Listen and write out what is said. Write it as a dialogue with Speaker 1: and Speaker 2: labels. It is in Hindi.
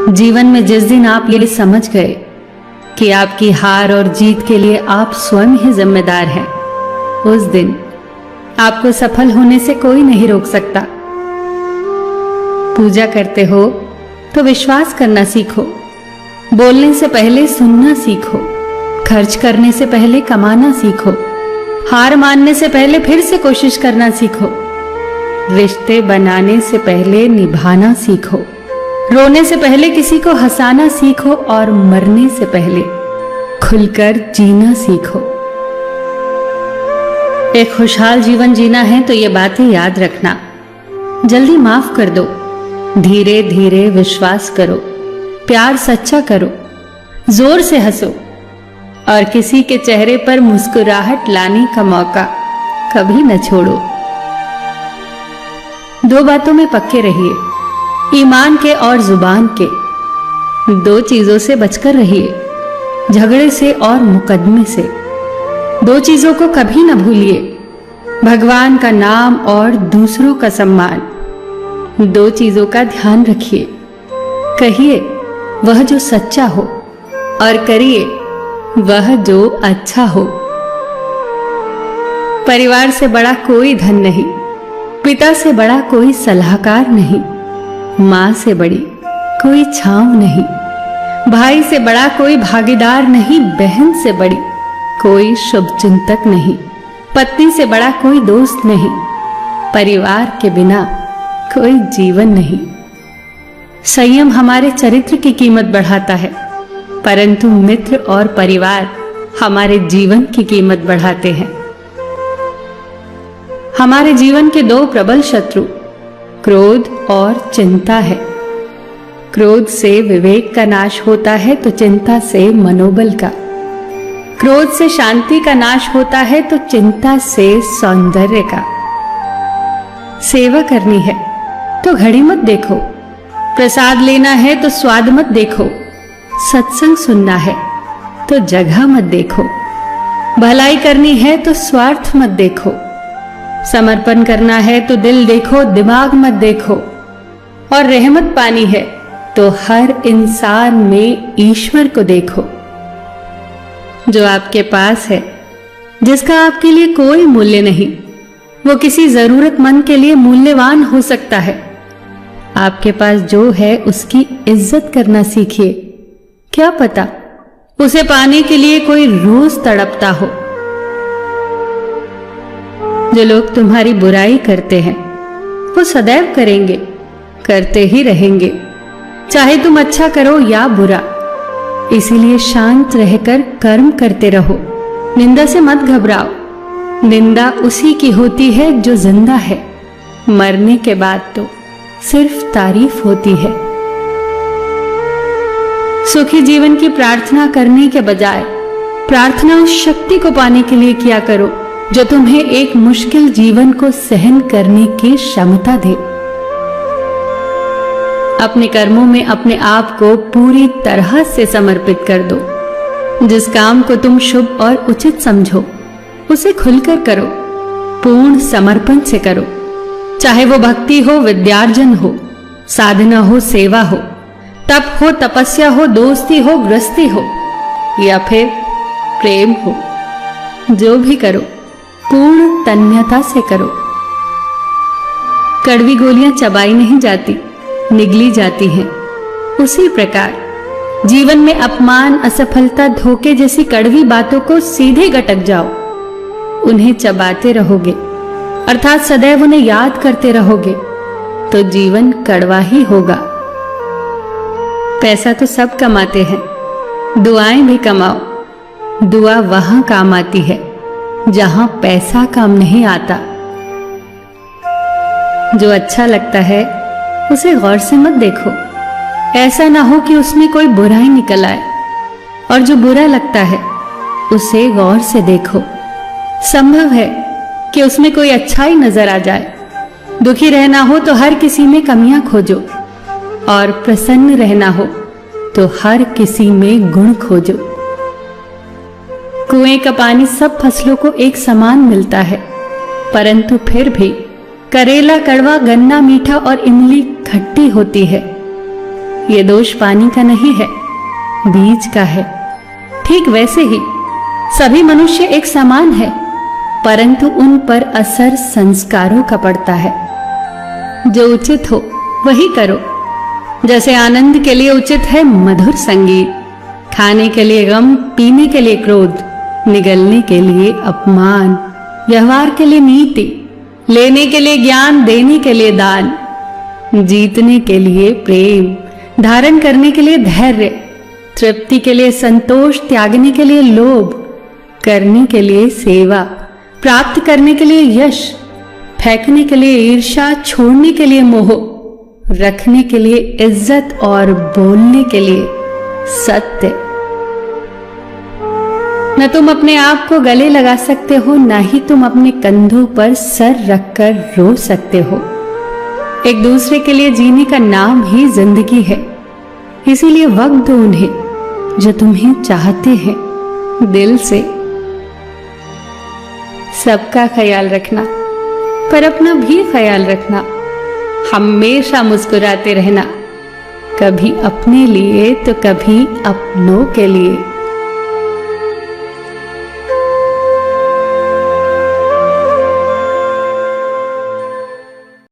Speaker 1: जीवन में जिस दिन आप ये समझ गए कि आपकी हार और जीत के लिए आप स्वयं ही जिम्मेदार हैं, उस दिन आपको सफल होने से कोई नहीं रोक सकता। पूजा करते हो तो विश्वास करना सीखो, बोलने से पहले सुनना सीखो, खर्च करने से पहले कमाना सीखो, हार मानने से पहले फिर से कोशिश करना सीखो, रिश्ते बनाने से पहले निभाना सीखो, रोने से पहले किसी को हंसाना सीखो और मरने से पहले खुलकर जीना सीखो। एक खुशहाल जीवन जीना है तो ये बातें याद रखना। जल्दी माफ कर दो, धीरे धीरे विश्वास करो, प्यार सच्चा करो, जोर से हंसो और किसी के चेहरे पर मुस्कुराहट लाने का मौका कभी न छोड़ो। दो बातों में पक्के रहिए, ईमान के और जुबान के। दो चीजों से बचकर रहिए, झगड़े से और मुकदमे से। दो चीजों को कभी न भूलिए, भगवान का नाम और दूसरों का सम्मान। दो चीजों का ध्यान रखिए, कहिए वह जो सच्चा हो और करिए वह जो अच्छा हो। परिवार से बड़ा कोई धन नहीं, पिता से बड़ा कोई सलाहकार नहीं, मां से बड़ी कोई छांव नहीं, भाई से बड़ा कोई भागीदार नहीं, बहन से बड़ी कोई शुभचिंतक नहीं, पत्नी से बड़ा कोई दोस्त नहीं, परिवार के बिना कोई जीवन नहीं। संयम हमारे चरित्र की कीमत बढ़ाता है, परंतु मित्र और परिवार हमारे जीवन की कीमत बढ़ाते हैं। हमारे जीवन के दो प्रबल शत्रु क्रोध और चिंता है। क्रोध से विवेक का नाश होता है तो चिंता से मनोबल का। क्रोध से शांति का नाश होता है तो चिंता से सौंदर्य का। सेवा करनी है तो घड़ी मत देखो, प्रसाद लेना है तो स्वाद मत देखो, सत्संग सुनना है तो जगह मत देखो, भलाई करनी है तो स्वार्थ मत देखो, समर्पण करना है तो दिल देखो, दिमाग मत देखो, और रहमत पानी है तो हर इंसान में ईश्वर को देखो। जो आपके पास है, जिसका आपके लिए कोई मूल्य नहीं, वो किसी जरूरतमंद के लिए मूल्यवान हो सकता है। आपके पास जो है उसकी इज्जत करना सीखिए, क्या पता उसे पाने के लिए कोई रोज तड़पता हो। जो लोग तुम्हारी बुराई करते हैं वो सदैव करेंगे, करते ही रहेंगे, चाहे तुम अच्छा करो या बुरा। इसीलिए शांत रहकर कर्म करते रहो, निंदा से मत घबराओ। निंदा उसी की होती है जो जिंदा है, मरने के बाद तो सिर्फ तारीफ होती है। सुखी जीवन की प्रार्थना करने के बजाय प्रार्थना उस शक्ति को पाने के लिए किया करो जो तुम्हें एक मुश्किल जीवन को सहन करने की क्षमता दे। अपने कर्मों में अपने आप को पूरी तरह से समर्पित कर दो। जिस काम को तुम शुभ और उचित समझो उसे खुलकर करो, पूर्ण समर्पण से करो। चाहे वो भक्ति हो, विद्यार्जन हो, साधना हो, सेवा हो, तप हो, तपस्या हो, दोस्ती हो, गृहस्थी हो या फिर प्रेम हो, जो भी करो पूर्ण तन्यता से करो। कड़वी गोलियां चबाई नहीं जाती, निगली जाती हैं। उसी प्रकार जीवन में अपमान, असफलता, धोखे जैसी कड़वी बातों को सीधे गटक जाओ। उन्हें चबाते रहोगे, अर्थात सदैव उन्हें याद करते रहोगे, तो जीवन कड़वा ही होगा। पैसा तो सब कमाते हैं, दुआएं भी कमाओ। दुआ वहां काम आती है जहां पैसा काम नहीं आता। जो अच्छा लगता है उसे गौर से मत देखो, ऐसा ना हो कि उसमें कोई बुराई निकल आए, और जो बुरा लगता है उसे गौर से देखो। संभव है कि उसमें कोई अच्छाई नजर आ जाए। दुखी रहना हो तो हर किसी में कमियां खोजो, और प्रसन्न रहना हो तो हर किसी में गुण खोजो। कुएं का पानी सब फसलों को एक समान मिलता है, परंतु फिर भी करेला कड़वा, गन्ना मीठा और इमली खट्टी होती है। ये दोष पानी का नहीं है, बीज का है। ठीक वैसे ही सभी मनुष्य एक समान है, परंतु उन पर असर संस्कारों का पड़ता है। जो उचित हो वही करो। जैसे आनंद के लिए उचित है मधुर संगीत, खाने के लिए गम, पीने के लिए क्रोध, निगलने के लिए अपमान, व्यवहार के लिए नीति, लेने के लिए ज्ञान, देने के लिए दान, जीतने के लिए प्रेम, धारण करने के लिए धैर्य, तृप्ति के लिए संतोष, त्यागने के लिए लोभ, करने के लिए सेवा, प्राप्त करने के लिए यश, फेंकने के लिए ईर्ष्या, छोड़ने के लिए मोह, रखने के लिए इज्जत और बोलने के लिए सत्य। न तुम अपने आप को गले लगा सकते हो, न ही तुम अपने कंधों पर सर रखकर रो सकते हो। एक दूसरे के लिए जीने का नाम ही जिंदगी है। इसीलिए वक्त दो उन्हें जो तुम्हें चाहते हैं दिल से। सबका ख्याल रखना, पर अपना भी ख्याल रखना। हमेशा मुस्कुराते रहना, कभी अपने लिए तो कभी अपनों के लिए।